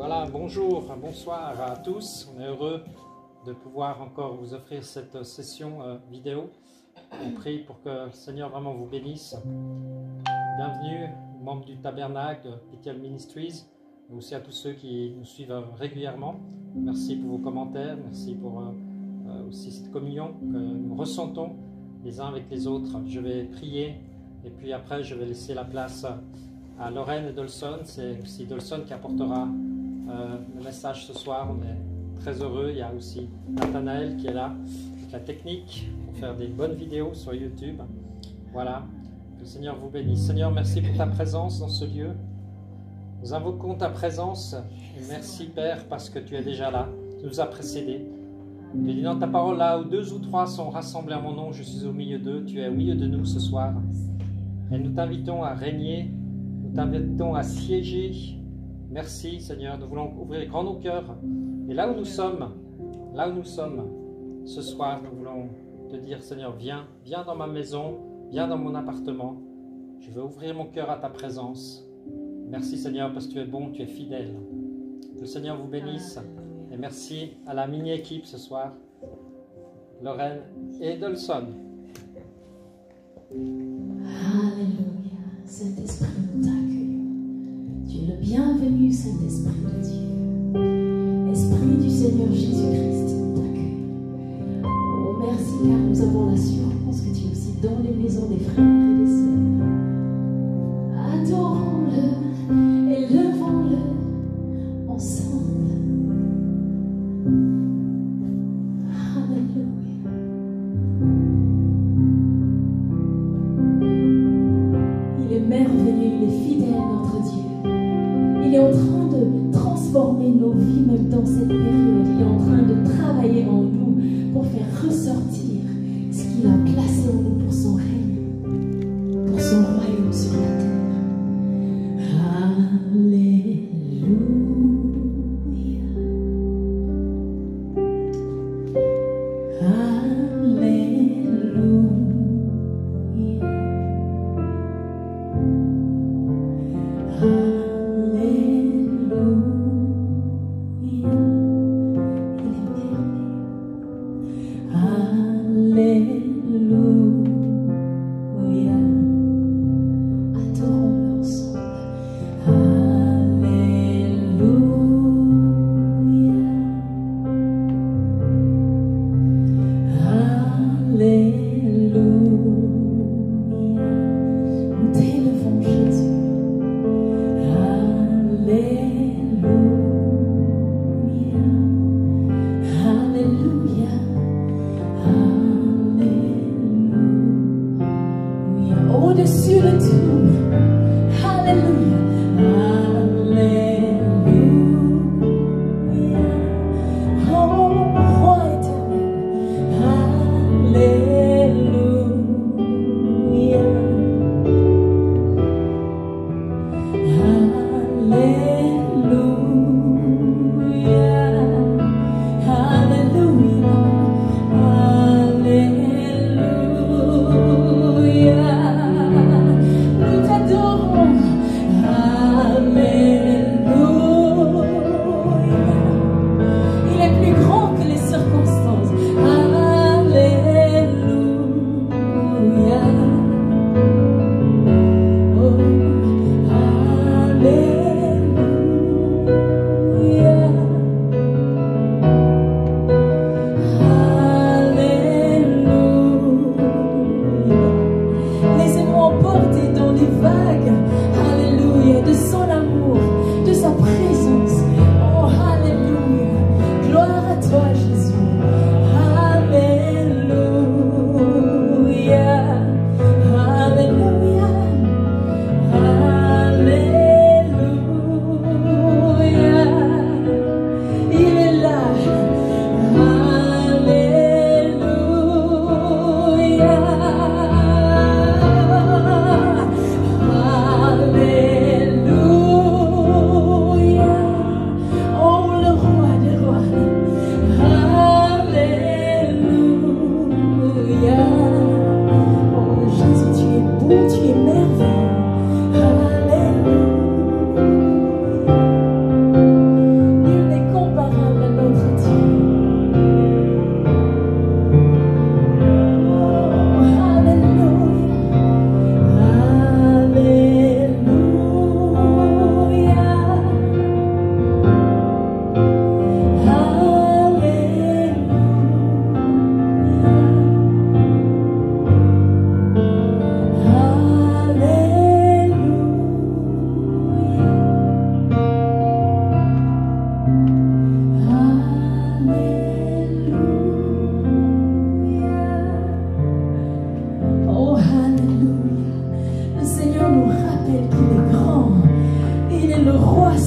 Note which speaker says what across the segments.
Speaker 1: Voilà, bonjour, bonsoir à tous. On est heureux de pouvoir encore vous offrir cette session vidéo. On prie pour que le Seigneur vraiment vous bénisse. Bienvenue, membres du Tabernacle de Bethel Ministries, mais aussi à tous ceux qui nous suivent régulièrement. Merci pour vos commentaires, merci pour aussi cette communion que nous ressentons les uns avec les autres. Je vais prier et puis après je vais laisser la place à Lorraine et Dolson. C'est aussi Dolson qui apportera le message ce soir. On est très heureux. Il y a aussi Nathanaël qui est là avec la technique pour faire des bonnes vidéos sur YouTube. Voilà, que le Seigneur vous bénisse. Seigneur, merci pour ta présence dans ce lieu. Nous invoquons ta présence. Et merci Père parce que tu es déjà là. Tu nous as précédés. Tu dis dans ta parole, là où 2 ou 3 sont rassemblés en mon nom, je suis au milieu d'eux. Tu es au milieu de nous ce soir. Et nous t'invitons à régner. Nous t'invitons à siéger. Merci Seigneur, nous voulons ouvrir grand nos cœurs. Et là où nous sommes ce soir, nous voulons te dire Seigneur, viens dans ma maison, viens dans mon appartement. Je veux ouvrir mon cœur à ta présence. Merci Seigneur parce que tu es bon, tu es fidèle. Que le Seigneur vous bénisse. Et merci à la mini-équipe ce soir, Lorraine et Dolson.
Speaker 2: Alléluia, Saint-Esprit, nous t'accueillons. Tu es le bienvenu, Saint-Esprit de Dieu. Esprit du Seigneur Jésus-Christ, nous t'accueillons. Oh, merci car nous avons l'assurance que tu es aussi dans les maisons des frères et des sœurs. Adorons-le et levons-le ensemble. Merveilleux, il est fidèle, notre Dieu. Il est en train de transformer nos vies, même dans cette période. Il est en train de travailler en nous pour faire ressortir ce qu'il a placé en nous pour son règne, pour son royaume sur la terre. Alléluia.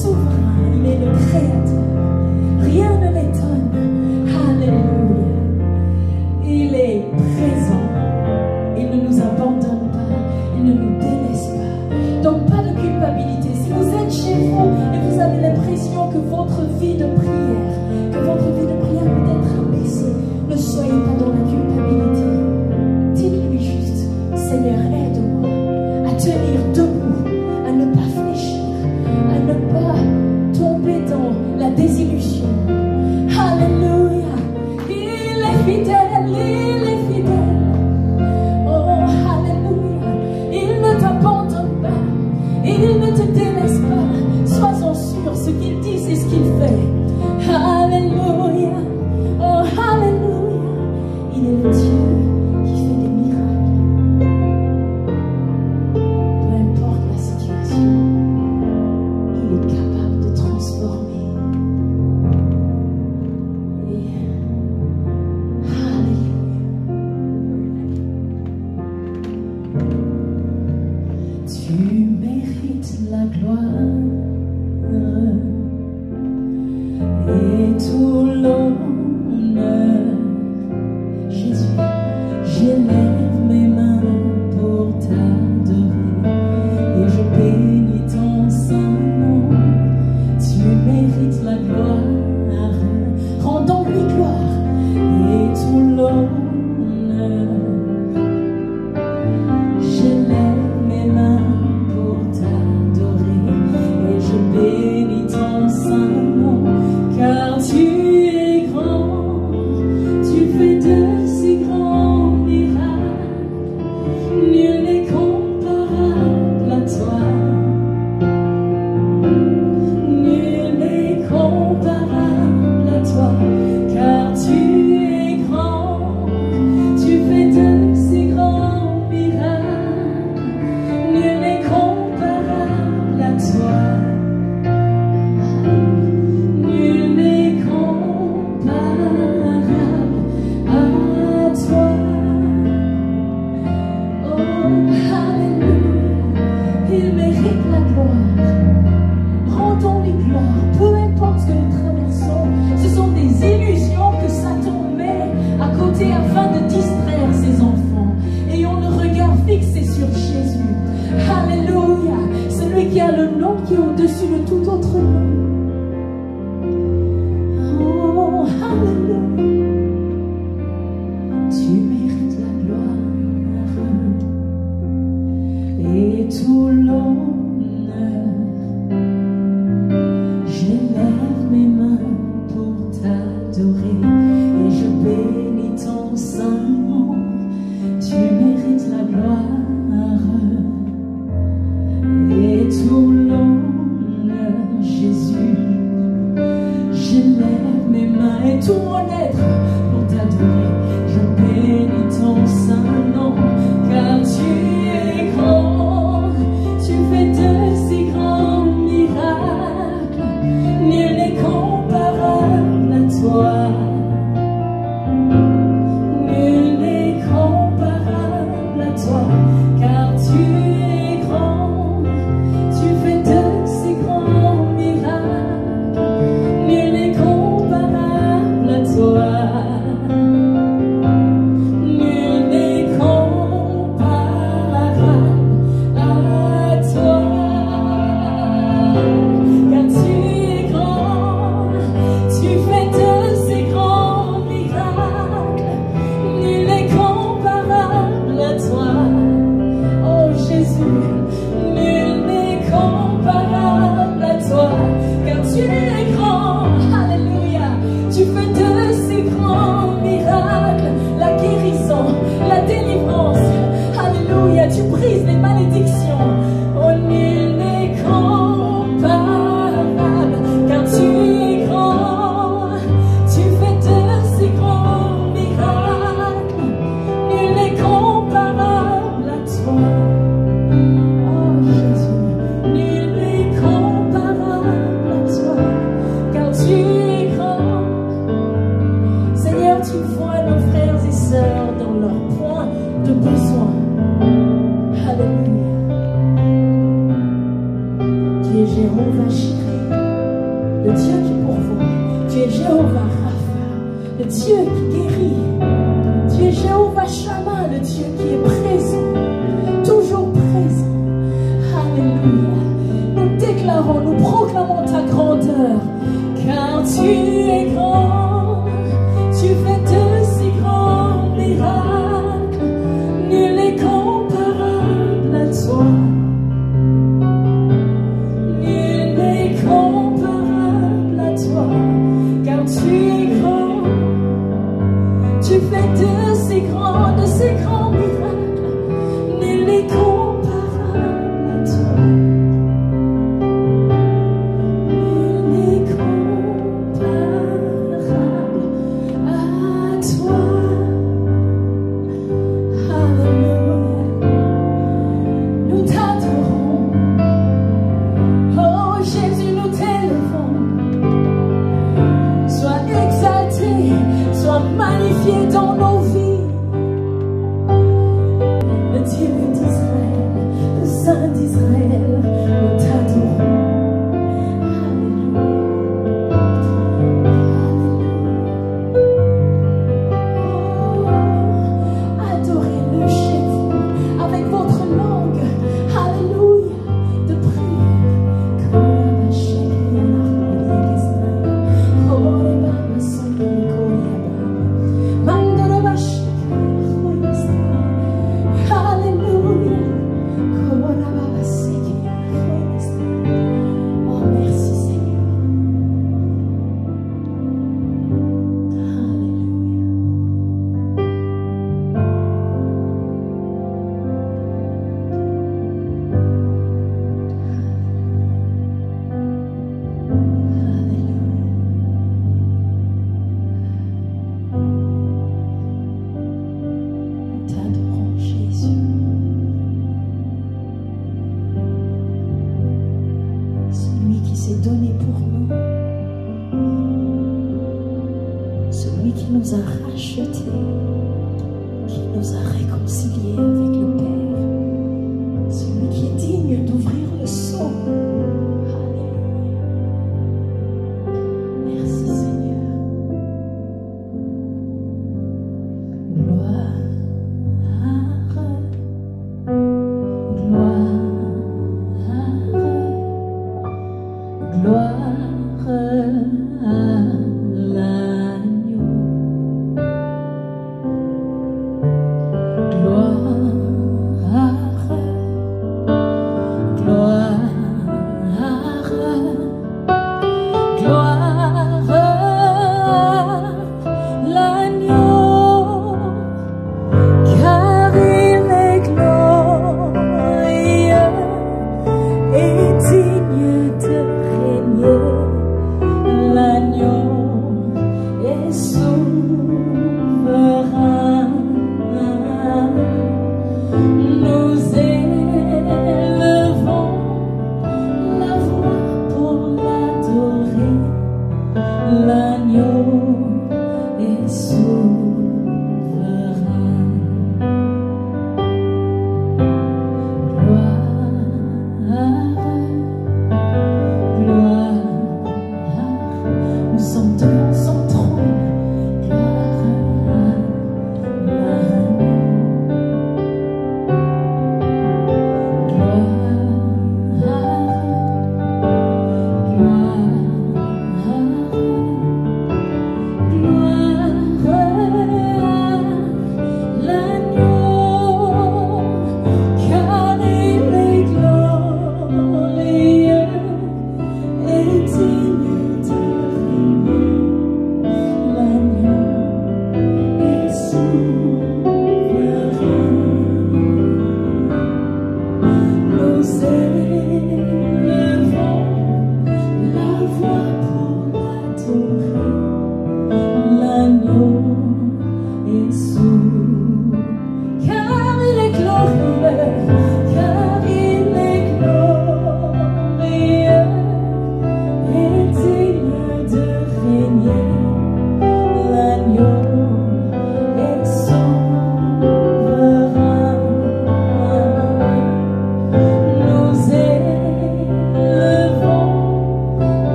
Speaker 2: souverain, il est le créateur. Rien ne l'étonne. Alléluia. Il est présent. Il ne nous abandonne pas. Il ne nous délaisse pas. Donc pas de culpabilité. Si vous êtes chez vous et vous avez l'impression que votre vie de prière peut être abaissée, ne soyez pas dans la culpabilité. Dites-lui juste, Seigneur, aide-moi à tenir debout, à ne pas fléchir, à ne pas tomber dans la désillusion. Alléluia, il est fidèle, il est fidèle. Oh, alléluia, il ne t'abandonne pas, il ne te délaisse pas. Sois-en sûr, ce qu'il dit, c'est ce qu'il fait. Alléluia, oh, alléluia, il est le Dieu qui fait des miracles. Peu importe la situation, il est capable de transformer. Et alléluia. Tu mérites la gloire et tout l'honneur. Jésus, j'élève mes mains pour t'adorer et je bénis ton saint nom. Tu mérites la gloire, rendons-lui gloire et tout l'honneur. J'élève mes mains pour t'adorer et je bénis ton saint nom, car tu es grand, tu fais de si grands miracles, nul n'est comparable à toi, nul n'est comparable à toi, car tu es grand, tu fais de si grands miracles, nul n'est comparable à toi. Nul n'est comparable à toi. Oh, alléluia, il mérite la gloire. Rendons-lui gloire, peu importe ce que nous traversons. Ce sont des illusions que Satan met à côté afin de distraire ses enfants. Ayons le regard fixé sur Jésus. Alléluia, celui qui a le nom qui est au-dessus de tout autre nom. Oh, alléluia. Tu mérites la gloire et tout l'honneur. J'élève mes mains pour t'adorer et je bénis ton saint nom. Tu mérites la gloire et tout l'honneur, Jésus. J'élève mes mains et tout mon être pour t'adorer. Je bénis ton saint nom, car tu es grand, tu fais de si grands miracles, nul n'est comparable à toi. Nul n'est comparable à toi, car tu es grand, tu fais de si grands miracles, nul n'est comparable à toi. le Dieu qui pourvoit. Tu es Jéhovah Rapha, le Dieu qui guérit. Tu es Jéhovah Shammah, le Dieu qui est présent, toujours présent. Alléluia. Nous déclarons, nous proclamons ta grandeur, car tu es grand. Tu fais de si grands miracles, nul n'est comparable à toi. Nul n'est comparable à toi, car tu es grand. Tu fais de si grands miracles, nul n'est comparable à toi. Nul n'est comparable à toi. Alléluia. Nous t'adorons. Oh Jésus, nous t'élevons. Sois exalté, sois magnifié dans nos vies. Le Dieu d'Israël, le Saint d'Israël, nous t'adorons. Adorez-le chez vous avec votre langue, alléluia, de prière. Alléluia. Oh, merci Seigneur. Nous t'adorons, Jésus. Celui qui s'est donné pour nous, celui qui nous a rachetés, qui nous a réconciliés avec le Père, celui qui est digne d'ouvrir le sceau. Alléluia. Merci Seigneur. Gloire, gloire à l'agneau. Digne de régner l'agneau.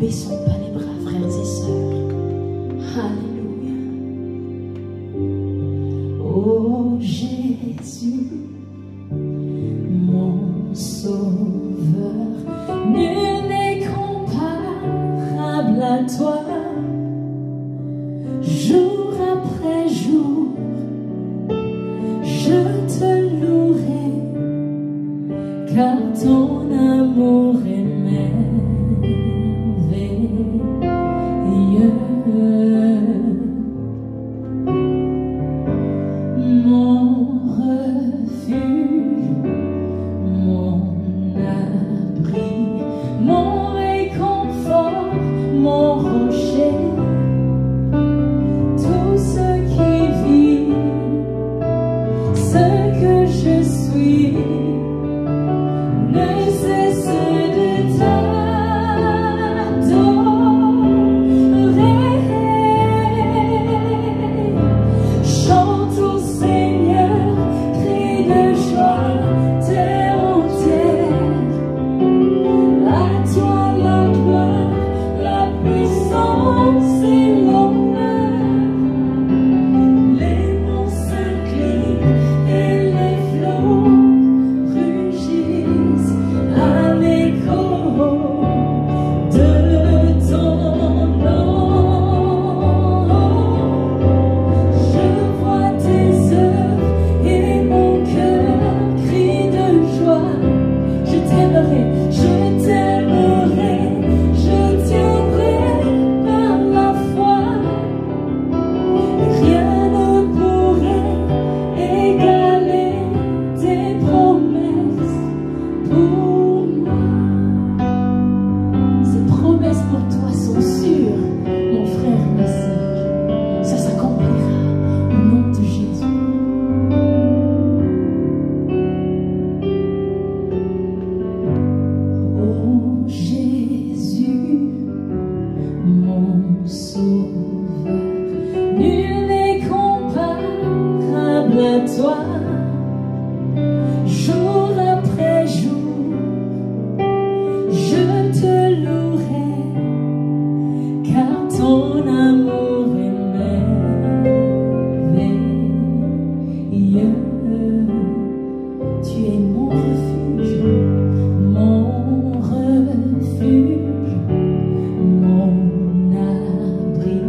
Speaker 2: baissons pas les bras, frères et sœurs. Alléluia. Oh Jésus, mon Sauveur, nul n'est comparable à toi. Jour après jour, je te louerai, car ton amour est merveilleux. Mon refuge, mon abri, mon réconfort, mon rocher, tout ce qui vit, ce que je suis, ne cesse de t'adorer. Chante au Seigneur, crie de joie, terre entière. À toi la gloire, la puissance et l'honneur. Les monts s'inclinent et les flots rugissent à l'écho de ton nom. Je vois tes œuvres et mon cœur crie de joie. Je t'aimerai, je t'aimerai, je tiendrai par la foi. Rien ne pourrait égaler tes promesses pour moi. Ces promesses pour toi sont sûres, mon frère, ma sœur. Ça s'accomplira au nom de Jésus. Oh Jésus, mon Sauveur, nul n'est comparable à toi. Jour après jour, je te louerai, car ton amour est merveilleux. Tu es mon refuge, mon refuge, mon abri,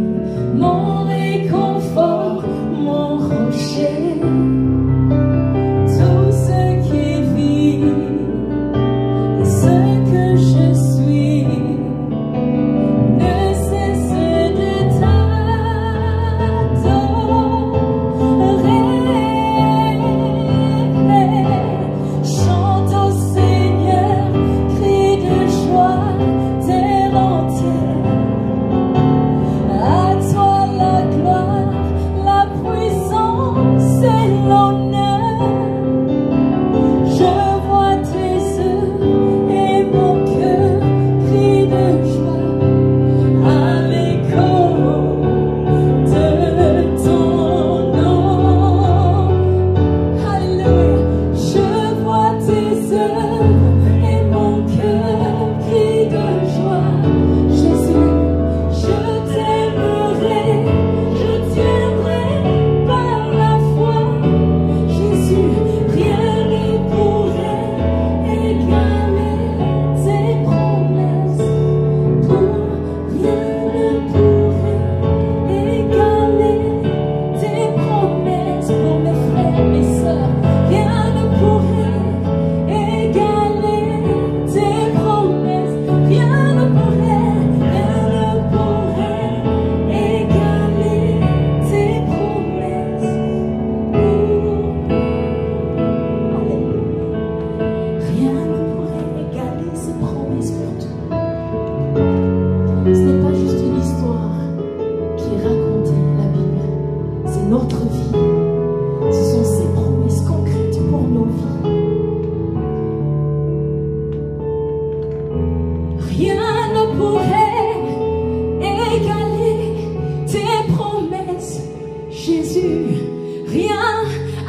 Speaker 2: mon réconfort, mon rocher. Tout ce qui vit et ce que je suis, ne cesse de t'adorer. Chante au Seigneur, crie de joie, terre entière. À toi la gloire, la puissance et l'honneur. Je vois tes œuvres et mon cœur crie de joie à l'écho de ton nom. Alléluia. Je vois tes œuvres et mon cœur crie de joie. Jésus, je t'aimerai, je tiendrai par la foi. Jésus, rien ne pourrait égaler tes promesses. Rien ne pourrait égaler tes promesses pour mes frères, mes sœurs. Rien ne pourrait égaler tes promesses. Rien ne pourrait égaler tes promesses Rien ne pourrait égaler ces promesses pour toi. Ce n'est pas juste une histoire qui est racontée, la Bible. C'est notre vie. Ce sont ces promesses concrètes pour nos vies. Rien ne pourrait égaler tes promesses, Jésus. Rien,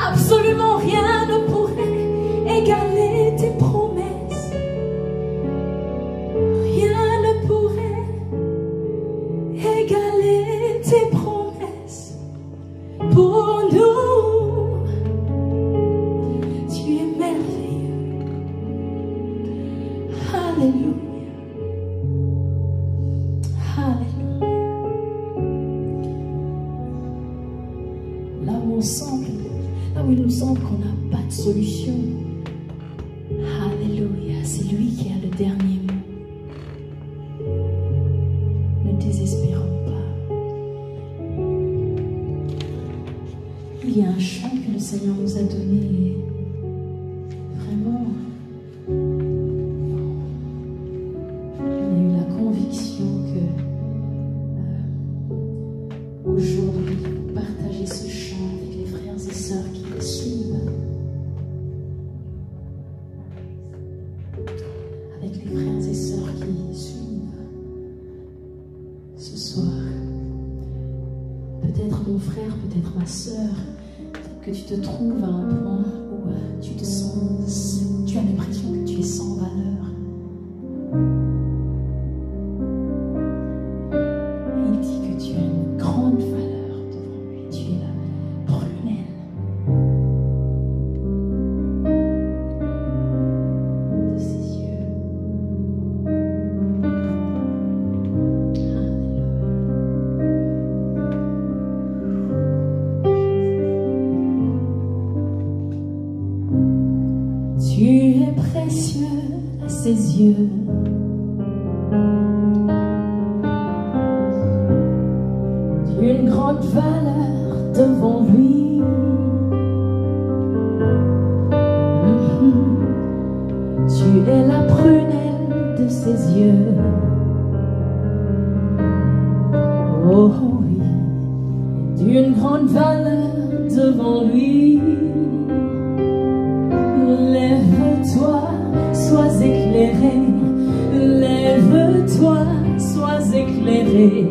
Speaker 2: absolument rien ne pourrait égaler tes promesses. Rien ne pourrait Alléluia. Alléluia. Là où il nous semble qu'on n'a pas de solution, alléluia, c'est lui qui a le dernier mot. Ne désespérons pas. Il y a un chant que le Seigneur nous a donné. Vraiment, on a eu la conviction que aujourd'hui, partager ce chant avec les frères et sœurs qui le suivent, avec les frères et sœurs qui suivent ce soir. Peut-être mon frère, peut-être ma sœur, peut-être que tu te trouves à un point où tu as l'impression que tu es sans valeur. Il dit que tu as une grande valeur devant lui. Tu es la prunelle de ses yeux. Tu es précieux à ses yeux. D'une grande valeur devant lui. Tu es la prunelle de ses yeux. Oh oui, d'une grande valeur devant lui. Lève-toi, sois éclairé. Lève-toi, sois éclairé.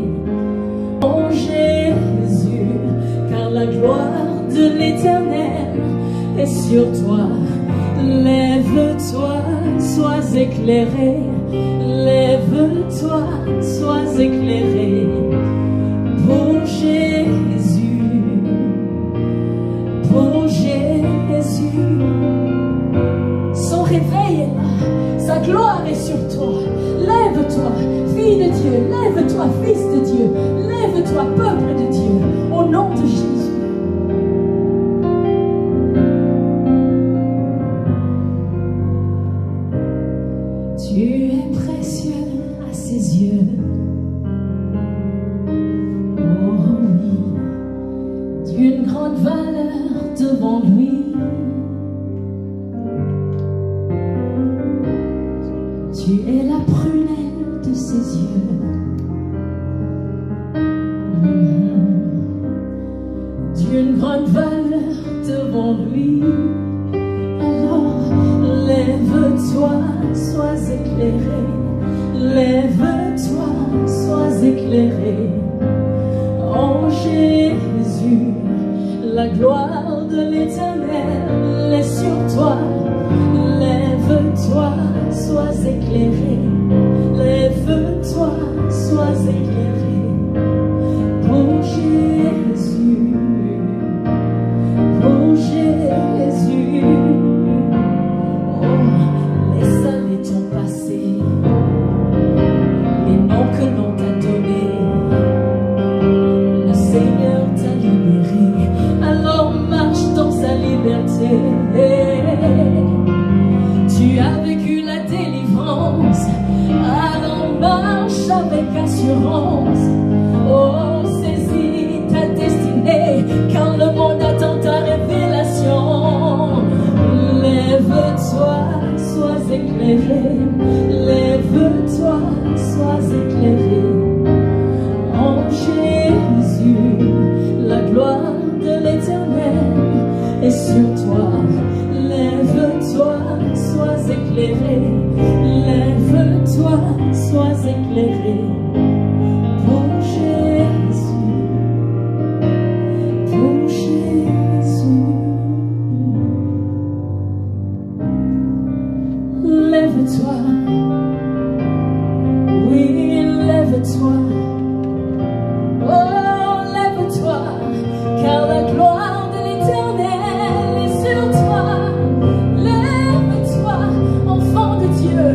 Speaker 2: Oh Jésus, car la gloire de l'Éternel est sur toi. Lève-toi, sois éclairé. Lève-toi, sois éclairé. Pour Jésus, pour Jésus. Son réveil est là, sa gloire est sur toi. Lève-toi, fille de Dieu, lève-toi, fils de Dieu, lève-toi, peuple de Dieu, au nom de Jésus. Tu es précieux à ses yeux. Oh oui, d'une grande valeur devant lui. Tu es la prunelle de ses yeux. D'une grande valeur devant lui. Alors, lève-toi, sois éclairé. Lève-toi, sois éclairé. Oh Jésus, la gloire de l'Éternel est sur toi. Lève-toi, sois éclairé. Lève-toi, sois éclairé. Pour Jésus, pour Jésus. Oh, laisse aller ton passé, les noms que l'on t'a donnés. Le Seigneur t'a libéré, alors marche dans sa liberté. Tu as vécu la délivrance, alors marche avec assurance. Oh, saisis ta destinée, car le monde attend ta révélation. Lève-toi, sois éclairé. Lève-toi, sois éclairé. En Jésus, la gloire de l'Éternel est sur toi. Lève-toi, sois éclairé. Lève-toi, sois éclairé. Pour Jésus, pour Jésus. Lève-toi, oui, lève-toi. Oh, lève-toi, car la gloire de l'Éternel est sur toi. Lève-toi, enfant de Dieu.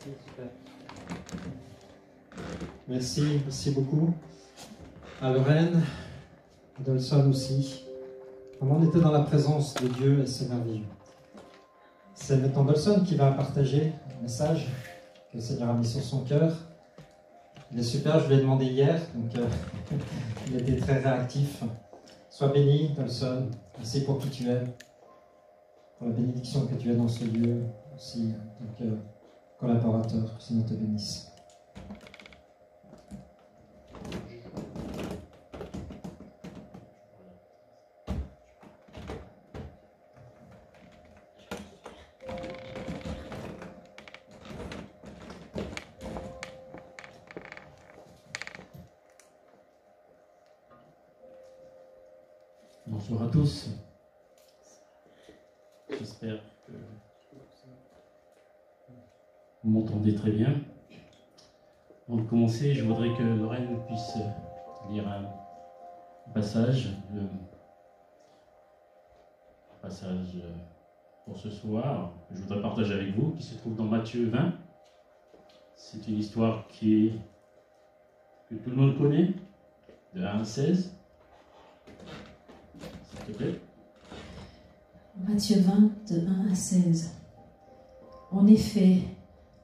Speaker 1: Merci, super. Merci beaucoup. À Lorraine, Dolson aussi. Vraiment, on était dans la présence de Dieu et c'est merveilleux. C'est maintenant Dolson qui va partager un message que le Seigneur a mis sur son cœur. Il est super, je lui ai demandé hier, donc il était très réactif. Sois béni, Dolson. Merci pour qui tu es, pour la bénédiction que tu es dans ce lieu aussi, en tant que collaborateur. Que le Seigneur te bénisse.
Speaker 3: Bonjour à tous. J'espère que vous m'entendez très bien. Avant de commencer, je voudrais que Lorraine puisse lire un passage, pour ce soir, que je voudrais partager avec vous, qui se trouve dans Matthieu 20. C'est une histoire que tout le monde connaît, de 1 à 16. S'il te plaît.
Speaker 2: Matthieu 20, de 1 à 16. En effet,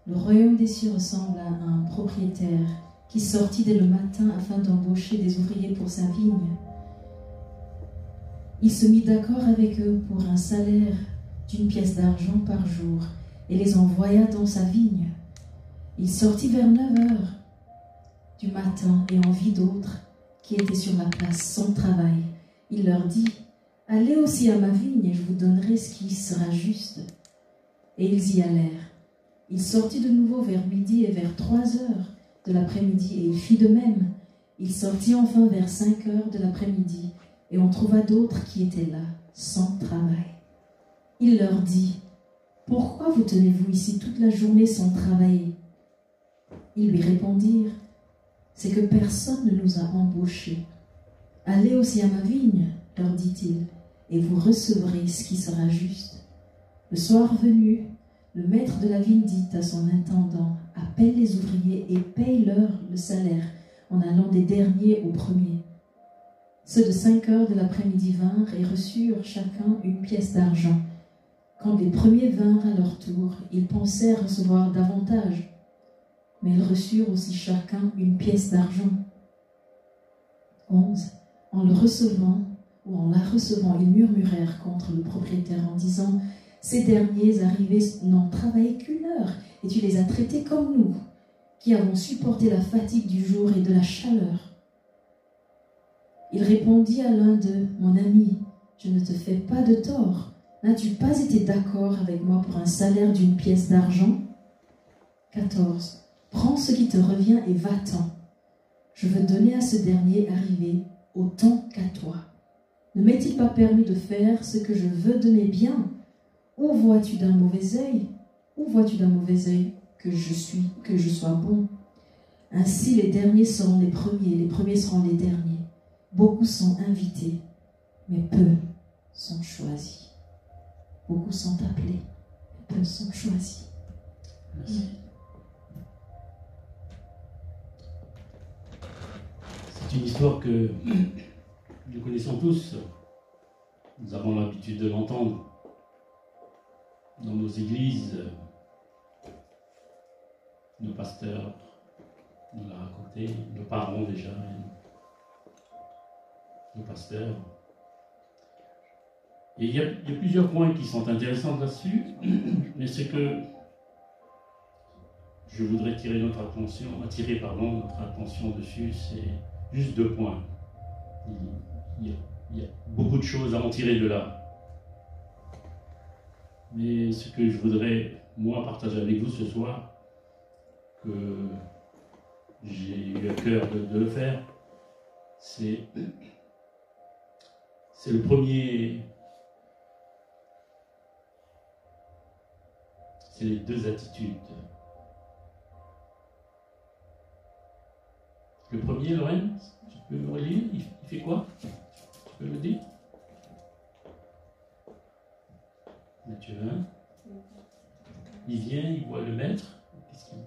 Speaker 2: le royaume des cieux ressemble à un propriétaire qui sortit dès le matin afin d'embaucher des ouvriers pour sa vigne. Il se mit d'accord avec eux pour un salaire d'1 pièce d'argent par jour et les envoya dans sa vigne. Il sortit vers 9 heures du matin et en vit d'autres qui étaient sur la place sans travail. Il leur dit: allez aussi à ma vigne et je vous donnerai ce qui sera juste. Et ils y allèrent. Il sortit de nouveau vers midi et vers 3 heures de l'après-midi et il fit de même. Il sortit enfin vers 5 heures de l'après-midi et on trouva d'autres qui étaient là, sans travail. Il leur dit: pourquoi vous tenez-vous ici toute la journée sans travailler? Ils lui répondirent: c'est que personne ne nous a embauchés. Allez aussi à ma vigne, leur dit-il, et vous recevrez ce qui sera juste. Le soir venu, le maître de la vigne dit à son intendant: appelle les ouvriers et paye-leur le salaire en allant des derniers aux premiers. Ceux de 5 heures de l'après-midi vinrent et reçurent chacun 1 pièce d'argent. Quand les premiers vinrent à leur tour, ils pensèrent recevoir davantage, mais ils reçurent aussi chacun 1 pièce d'argent. 11. En le recevant, ou en la recevant, ils murmurèrent contre le propriétaire en disant: ces derniers arrivés n'ont travaillé qu'1 heure, et tu les as traités comme nous, qui avons supporté la fatigue du jour et de la chaleur. Il répondit à l'un d'eux: mon ami, je ne te fais pas de tort. N'as-tu pas été d'accord avec moi pour un salaire d'1 pièce d'argent? 14. Prends ce qui te revient et va-t'en. Je veux donner à ce dernier arrivé autant qu'à toi. Ne m'est-il pas permis de faire ce que je veux de mes biens? Ou vois-tu d'un mauvais œil? Ou vois-tu d'un mauvais œil que je sois bon? Ainsi les derniers seront les premiers seront les derniers. Beaucoup sont invités, mais peu sont choisis. Beaucoup sont appelés, mais peu sont choisis.
Speaker 3: Merci. C'est une histoire que nous connaissons tous. Nous avons l'habitude de l'entendre dans nos églises. Nos pasteurs nous l'ont raconté, nos parents déjà, nos pasteurs. Et il y a plusieurs points qui sont intéressants là-dessus, mais ce que je voudrais attirer notre attention dessus, c'est juste 2 points. Il y a beaucoup de choses à en tirer de là. Mais ce que je voudrais, moi, partager avec vous ce soir, que j'ai eu à cœur de le faire, c'est le premier. C'est les 2 attitudes. Le premier, Lorraine, tu peux me relire? Il fait quoi? Tu peux me dire? Matthieu 1. Il vient, il voit le maître. Qu'est-ce qu'il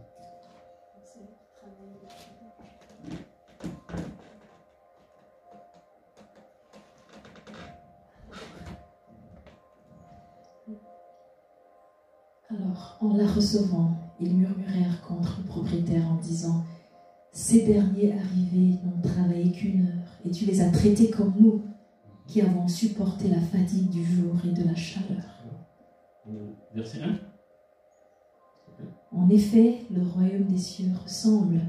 Speaker 2: Alors, en la recevant, ils murmurèrent contre le propriétaire en disant: ces derniers arrivés n'ont travaillé qu'une heure, et tu les as traités comme nous, qui avons supporté la fatigue du jour et de la chaleur.
Speaker 3: Verset 1.
Speaker 2: En effet, le royaume des cieux ressemble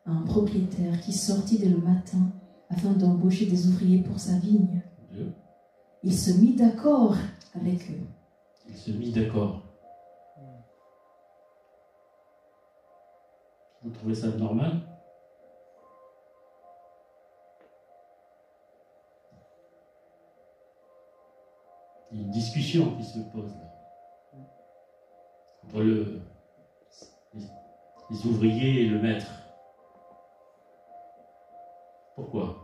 Speaker 2: à un propriétaire qui sortit dès le matin afin d'embaucher des ouvriers pour sa vigne.
Speaker 3: 2.
Speaker 2: Il se mit d'accord avec eux.
Speaker 3: Il se mit d'accord. Vous trouvez ça normal? Il y a une discussion qui se pose là. Entre les ouvriers et le maître. Pourquoi?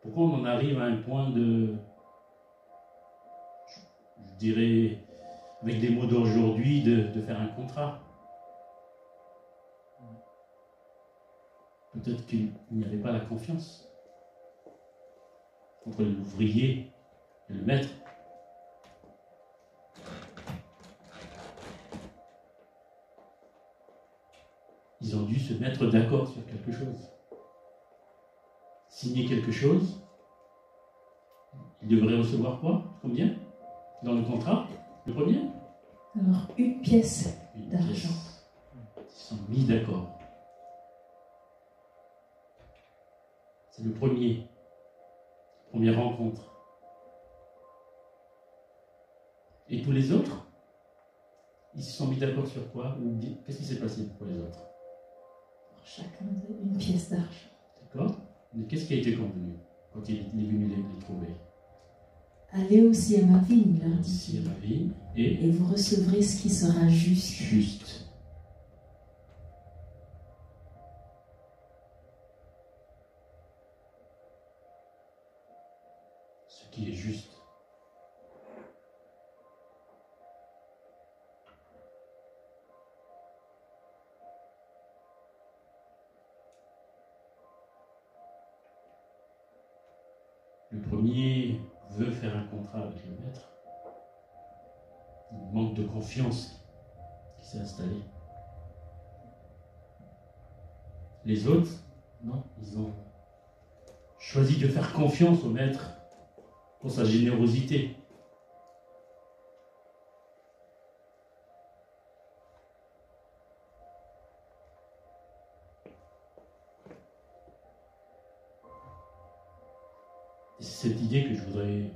Speaker 3: Pourquoi on en arrive à un point de, je dirais, avec des mots d'aujourd'hui, de faire un contrat? Peut-être qu'il n'y avait pas la confiance entre l'ouvrier et le maître. Ils ont dû se mettre d'accord sur quelque chose. Signer quelque chose. Ils devraient recevoir quoi? Combien? Dans le contrat? Le premier?
Speaker 2: Alors, une pièce
Speaker 3: Une
Speaker 2: d'argent.
Speaker 3: pièce. Ils se sont mis d'accord. C'est le premier. Première rencontre. Et tous les autres, ils se sont mis d'accord sur quoi? Ou qu'est-ce qui s'est passé pour les autres?
Speaker 2: Pour chacun d'eux, une pièce d'argent.
Speaker 3: D'accord? Mais qu'est-ce qui a été convenu quand il est venu les trouver?
Speaker 2: Allez aussi à ma vigne, leur
Speaker 3: Ici à
Speaker 2: dit-il,
Speaker 3: ma vie et
Speaker 2: et vous recevrez ce qui sera juste.
Speaker 3: juste. Ce qui est juste. Le premier veut faire un contrat avec le maître. Il manque de confiance qui s'est installé. Les autres, non, ils ont choisi de faire confiance au maître pour sa générosité. Et c'est cette idée que je voudrais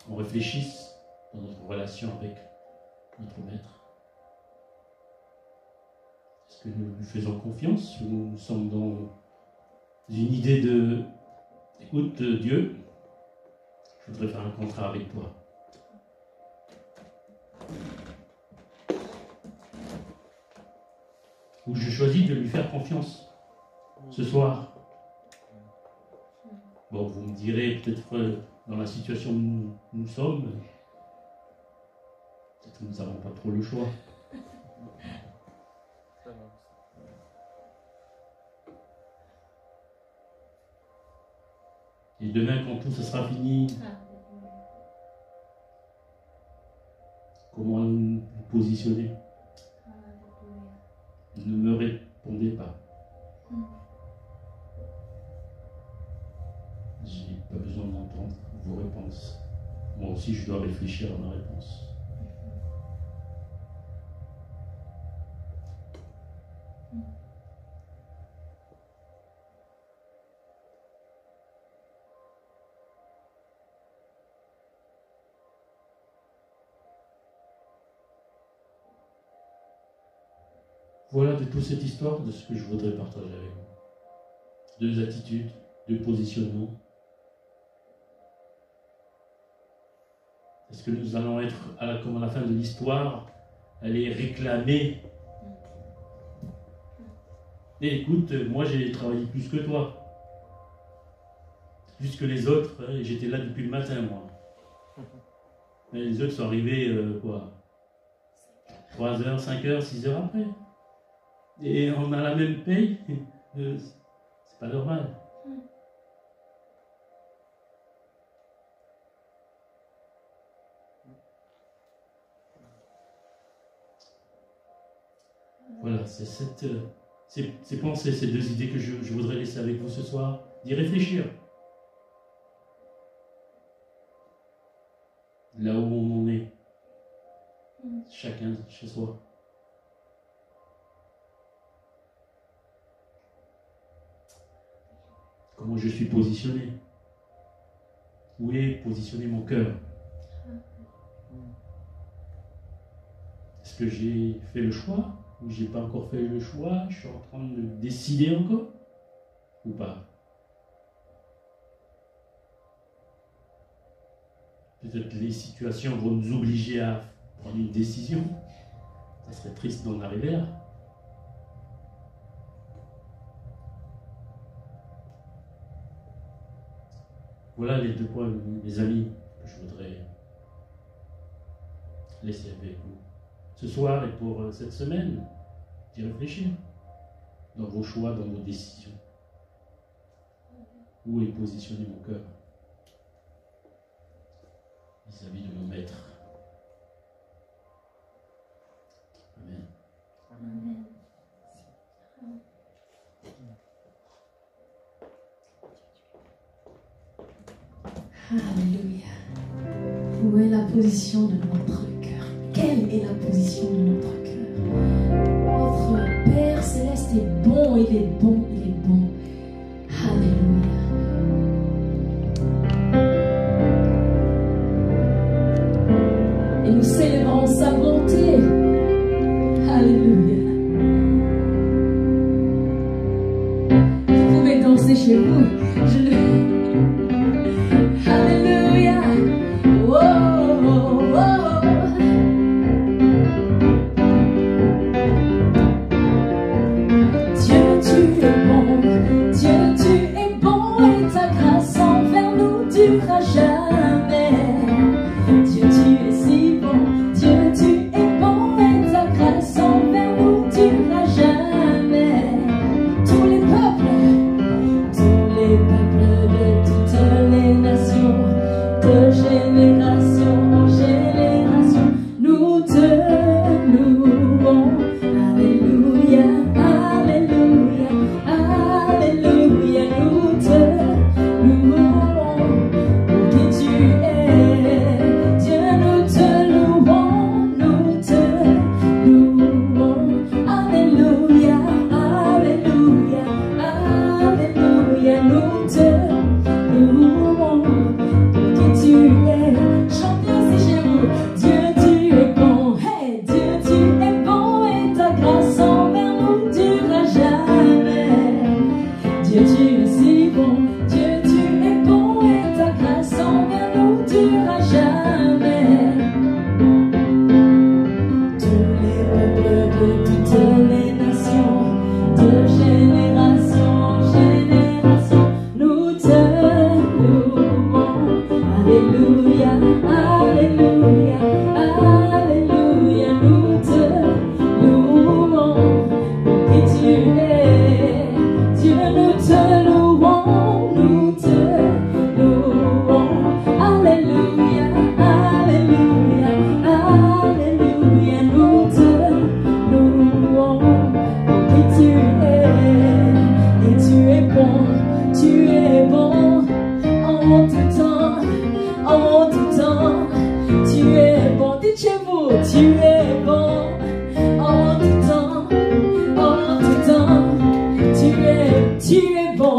Speaker 3: qu'on réfléchisse dans notre relation avec notre maître. Est-ce que nous lui faisons confiance ou nous sommes dans une idée de écoute Dieu, je voudrais faire un contrat avec toi. Ou je choisis de lui faire confiance ce soir. Bon, vous me direz peut-être dans la situation où nous sommes, peut-être que nous n'avons pas trop le choix. Et demain, quand tout ce sera fini, comment nous positionner? Ne me répondez pas. J'ai pas besoin d'entendre vos réponses. Moi aussi, je dois réfléchir à ma réponse. Voilà de toute cette histoire, de ce que je voudrais partager avec vous. Deux attitudes, deux positionnements. Est-ce que nous allons être, comme à la fin de l'histoire, aller réclamer? Et écoute, moi j'ai travaillé plus que toi. Plus que les autres, hein, et j'étais là depuis le matin, moi. Et les autres sont arrivés, 3 heures, 5 heures, 6 heures après. Et on a la même paye. C'est pas normal. Voilà, c'est ces pensées, ces deux idées que je voudrais laisser avec vous ce soir, d'y réfléchir. Là où on en est, chacun chez soi. Comment je suis positionné? Où est positionné mon cœur? Est-ce que j'ai fait le choix? Ou j'ai pas encore fait le choix? Je suis en train de décider encore? Ou pas? Peut-être les situations vont nous obliger à prendre une décision. Ça serait triste d'en arriver là. Voilà les deux points, mes amis, que je voudrais laisser avec vous ce soir et pour cette semaine, d'y réfléchir dans vos choix, dans vos décisions. Où est positionné mon cœur vis-à-vis de mon maître? Amen.
Speaker 2: Amen. Alléluia. Où est la position de notre cœur? Quelle est la position de notre cœur? Notre Père Céleste est bon, il est bon, il est bon. Alléluia. Et nous célébrons sa bonté. Alléluia. Vous pouvez danser chez vous. Alléluia. Oh, oh, oh. Dieu, tu es bon. Dieu, tu es bon. Et ta grâce envers nous durera jamais. Dieu, tu es si bon. Dieu, tu es bon. Et ta grâce envers nous durera jamais. Tous les peuples de toutes les nations, de génération en génération, nous te louons. Alléluia, alléluia, alléluia, nous te louons. Qui tu es, Dieu, nous te louons, nous te louons. Alléluia, alléluia, alléluia, nous te louons. Qui tu es, chantez aussi chez vous. Dieu, tu es bon, hey, Dieu, tu es bon, et ta grâce envers nous durera jamais. Dieu, tu es si bon, Dieu, tu es bon, et ta grâce envers nous durera jamais. Tous les peuples de toutes les nations, de génération en génération, nous te louons. Alléluia, alléluia, alléluia, nous te louons. Qui tu es, Dieu, nous te louons, nous te louons. Alléluia, alléluia, alléluia, nous te louons. Qui tu es, et tu es bon en tout temps, en tout temps. Tu es bon, dites chez vous, tu es bon en tout temps, en tout temps. Tu es bon,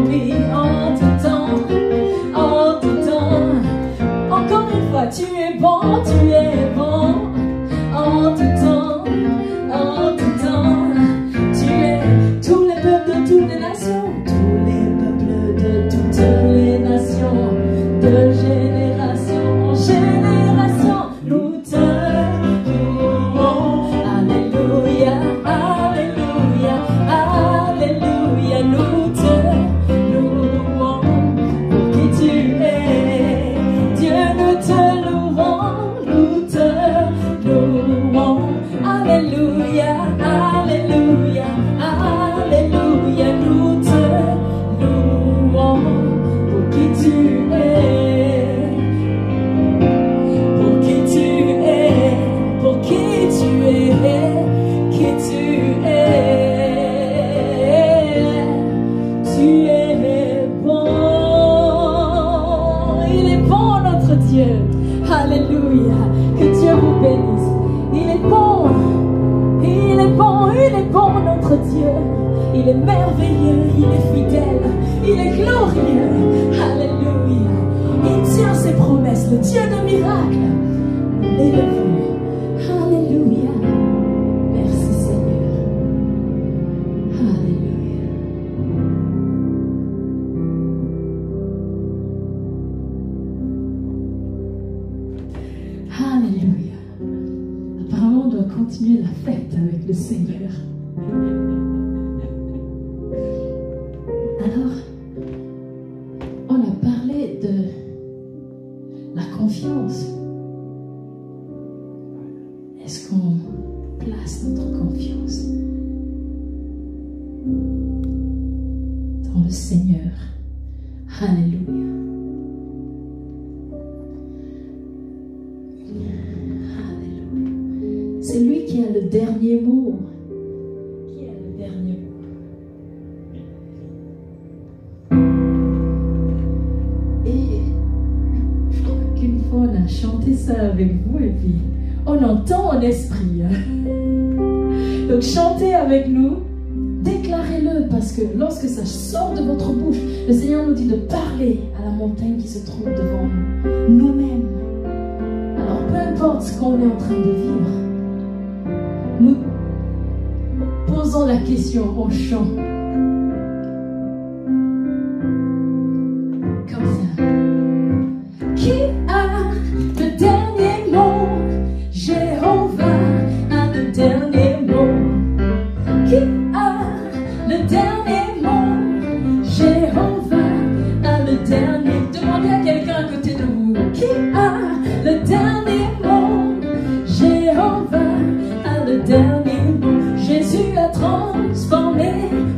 Speaker 2: oui, en tout temps, en tout temps. Encore une fois, tu es bon en tout temps, en tout temps. Tu es tous les peuples de toutes les nations, tous les peuples de toutes Dieu. Alléluia. Que Dieu vous bénisse. Il est bon. Il est bon. Il est bon, notre Dieu. Il est merveilleux. Il est fidèle. Il est glorieux. Alléluia. Il tient ses promesses. Le Dieu de miracles. L'élevons. Alléluia. Merci Seigneur. Alléluia. Alléluia. Apparemment, on doit continuer la fête avec le Seigneur. Alors, on a parlé de la confiance. Est-ce qu'on place notre confiance dans le Seigneur? Alléluia. Alléluia. C'est lui qui a le dernier mot. Qui a le dernier mot? Et je crois qu'une fois on a chanté ça avec vous et puis on entend en esprit. Donc chantez avec nous, déclarez-le, parce que lorsque ça sort de votre bouche, le Seigneur nous dit de parler à la montagne qui se trouve devant nous, nous-mêmes. Alors peu importe ce qu'on est en train de vivre, nous posons la question en chant. Comme ça. Qui a le dernier mot? Jéhovah a le dernier mot. Qui a le dernier mot? Jéhovah a le dernier. Demandez à quelqu'un à côté de vous. Qui a le dernier mot? Jéhovah a le dernier mot. Jésus a transformé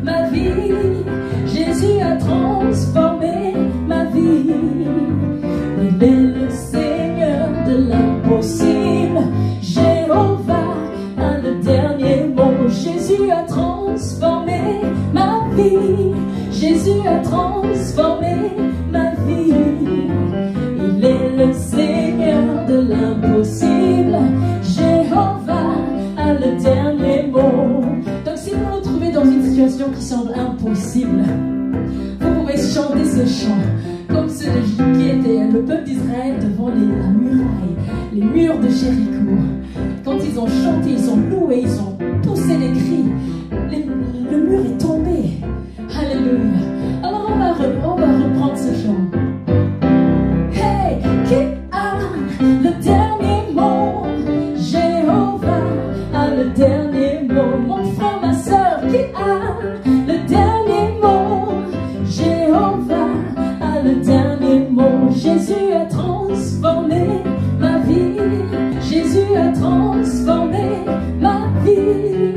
Speaker 2: ma vie. Jésus a transformé ma vie. Il est le Seigneur de l'impossible. Jéhovah a le dernier mot. Jésus a transformé ma vie. Jésus a transformé ma vie. Il est le Seigneur de l'impossible. Jéhovah a le dernier mot. Donc si vous vous trouvez dans une situation qui semble impossible, vous pouvez chanter ce chant comme ceux qui étaient le peuple d'Israël devant la muraille, les murs de Jéricho. Quand ils ont chanté, ils ont loué, ils ont poussé les cris, le mur est tombé. Alléluia. Alors on va reprendre ce chant. Hey, qui a le dernier mot? Jéhovah a le dernier mot. Mon frère, ma soeur, qui a le dernier mot? Jéhovah a le dernier mot. Jésus a transformé ma vie. Jésus a transformé ma vie.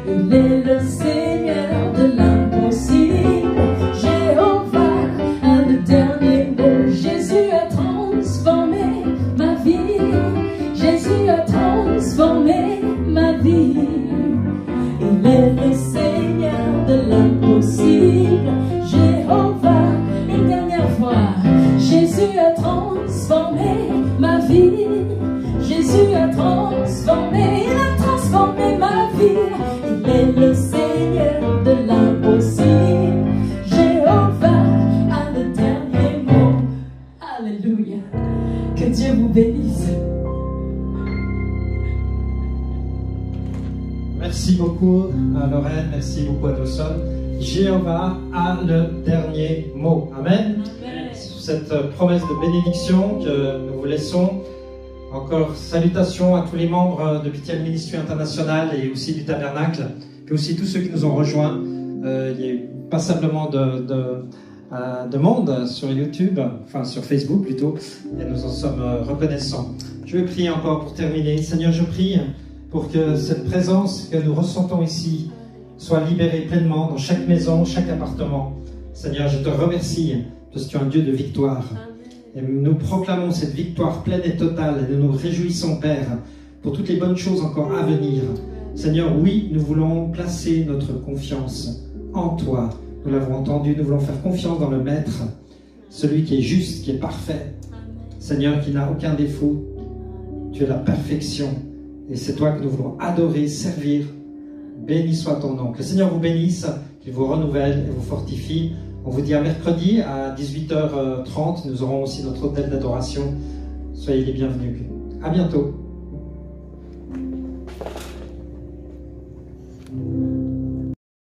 Speaker 2: Il est le Seigneur de l'impossible. Jéhovah a le dernier mot. Jésus a transformé ma vie. Jésus a transformé ma vie. Il est le Seigneur de l'impossible. Jéhovah, une dernière fois. Jésus a transformé ma vie. Jésus a transformé, il a transformé ma vie. Il est le Seigneur de l'impossible. Jéhovah a le dernier mot. Alléluia. Que Dieu vous bénisse.
Speaker 1: Merci beaucoup à Lorraine, merci beaucoup à Dawson. Jéhovah a le dernier mot. Amen. Sur cette promesse de bénédiction que nous vous laissons. Encore salutations à tous les membres de Bethel Ministry International et aussi du Tabernacle, et aussi tous ceux qui nous ont rejoints. Il y a eu passablement de monde sur YouTube, enfin sur Facebook plutôt, et nous en sommes reconnaissants. Je vais prier encore pour terminer. Seigneur, je prie pour que cette présence que nous ressentons ici soit libérée pleinement dans chaque maison, chaque appartement. Seigneur, je te remercie parce que tu es un Dieu de victoire. Et nous proclamons cette victoire pleine et totale et nous nous réjouissons, Père, pour toutes les bonnes choses encore à venir. Seigneur, oui, nous voulons placer notre confiance en toi. Nous l'avons entendu, nous voulons faire confiance dans le Maître, celui qui est juste, qui est parfait. Seigneur, qui n'a aucun défaut. Tu es la perfection. Et c'est toi que nous voulons adorer, servir. Béni soit ton nom. Que le Seigneur vous bénisse, qu'il vous renouvelle et vous fortifie. On vous dit à mercredi à 18h30. Nous aurons aussi notre hôtel d'adoration. Soyez les bienvenus. À bientôt.